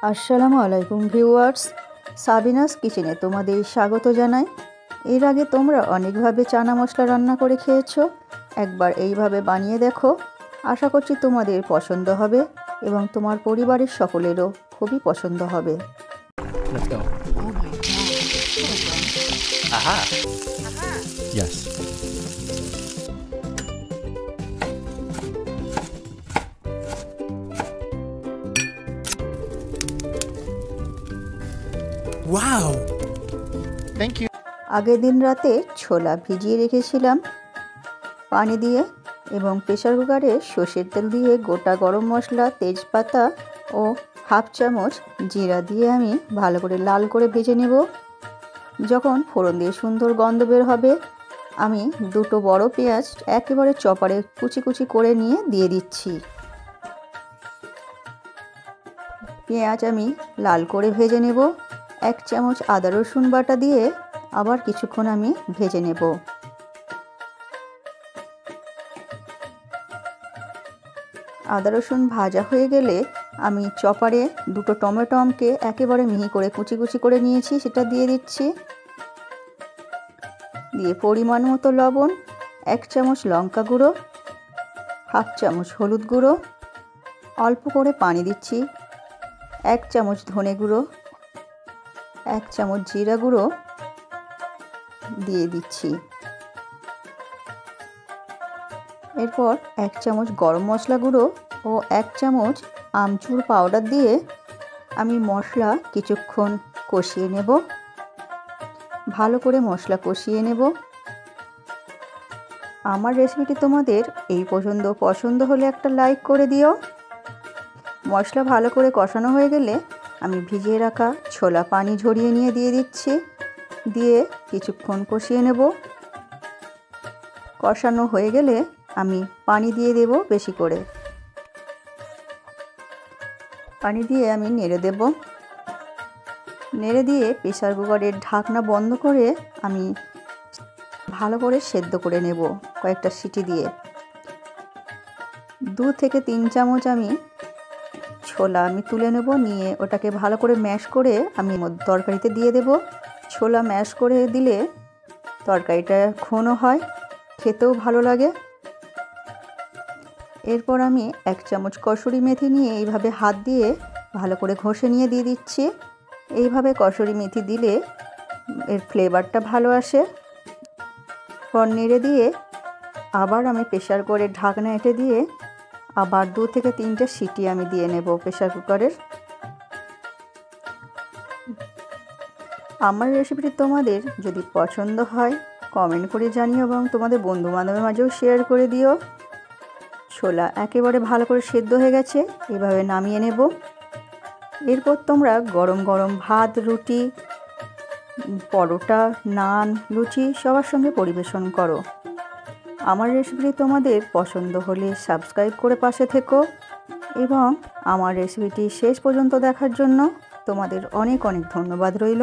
আসসালামু আলাইকুম viewers, Sabinus কিচেনে তোমাদের স্বাগত জানাই। এর আগে তোমরা অনেকভাবে চানা মশলা রান্না করে খেয়েছো, একবার এইভাবে বানিয়ে দেখো। আশা করছি তোমাদের পছন্দ হবে এবং তোমার পরিবারের সকলেরও খুবই পছন্দ হবে। Let's go. Oh my god. Aha. Yes. Wow. Thank you. আগের দিন রাতে ছোলা ভিজিয়ে রেখেছিলাম পানি দিয়ে, এবং প্রেসার কুকারে সর্ষের তেল দিয়ে গোটা গরম মশলা, তেজপাতা ও হাফ চামচ জিরা দিয়ে আমি ভালো করে লাল করে ভেজে নেব। যখন ফোড়ন দিয়ে সুন্দর গন্ধ বের হবে, আমি দুটো বড় পেঁয়াজ একেবারে চপারে কুচি কুচি করে নিয়ে দিয়ে দিচ্ছি। পেঁয়াজ আমি লাল করে ভেজে নেব। 1 চামচ আদা রসুন বাটা দিয়ে আবার কিছুক্ষণ আমি ভেজে নেব। আদা রসুন ভাজা হয়ে গেলে আমি চপারে দুটো টমেটোকে একেবারে মিহি করে কুচি কুচি করে নিয়েছি, সেটা দিয়ে দিচ্ছি। দিয়ে পরিমাণ মতো লবণ, 1 চামচ লঙ্কা গুঁড়ো, হাফ চামচ হলুদ গুঁড়ো, অল্প করে পানি দিচ্ছি, 1 চামচ ধনে গুঁড়ো, 1 চামচ জিরা গুঁড়ো দিয়ে দিচ্ছি। এরপর 1 চামচ গরম মশলা গুঁড়ো ও 1 চামচ আমচুর পাউডার দিয়ে আমি মশলা কিছুক্ষণ কষিয়ে নেব। ভালো করে মশলা কষিয়ে নেব। আমার রেসিপিটি তোমাদের এই পছন্দ হলে একটা লাইক করে দিও। মশলা ভালো করে কষানো হয়ে গেলে আমি ভিজিয়ে রাখা ছোলা পানি ঝরিয়ে নিয়ে দিয়ে দিচ্ছি। দিয়ে কিছুক্ষণ কষিয়ে নেব। কষানো হয়ে গেলে আমি পানি দিয়ে দেব বেশি করে। পানি দিয়ে আমি নেড়ে দেব। নেড়ে দিয়ে প্রেসার কুকারের ঢাকনা বন্ধ করে আমি ভালো করে সেদ্ধ করে নেব কয়েকটা সিটি দিয়ে। 2 থেকে 3 চামচ আমি ছোলা তুলে নেব, নিয়ে ওটাকে ভালো করে ম্যাশ করে আমি তরকারিতে দিয়ে দেব। ছোলা ম্যাশ করে দিলে তরকারিটা ঘন হয়, খেতেও ভালো লাগে। এরপর আমি 1 চামচ কসুরি মেথি নিয়ে এইভাবে হাত দিয়ে ভালো করে ঘষে নিয়ে দিয়ে দিচ্ছি। এইভাবে কসুরি মেথি দিলে এর ফ্লেভারটা ভালো আসে। পর নেড়ে দিয়ে আবার আমি প্রেসার করে ঢাকনা এঁটে দিয়ে আবার 2 থেকে 3টে সিটি আমি দিয়ে নেব প্রেসার কুকারের। আমার রেসিপিটি তোমাদের যদি পছন্দ হয় কমেন্ট করে জানিও এবং তোমাদের বন্ধু বান্ধবের মাঝেও শেয়ার করে দিও। ছোলা একেবারে ভালো করে সেদ্ধ হয়ে গেছে, এভাবে নামিয়ে নেব। এরপর তোমরা গরম গরম ভাত, রুটি, পরোটা, নান, লুচি সবার সঙ্গে পরিবেশন করো। আমার রেসিপিটি তোমাদের পছন্দ হলে সাবস্ক্রাইব করে পাশে থেকো এবং আমার রেসিপিটি শেষ পর্যন্ত দেখার জন্য তোমাদের অনেক অনেক ধন্যবাদ রইল।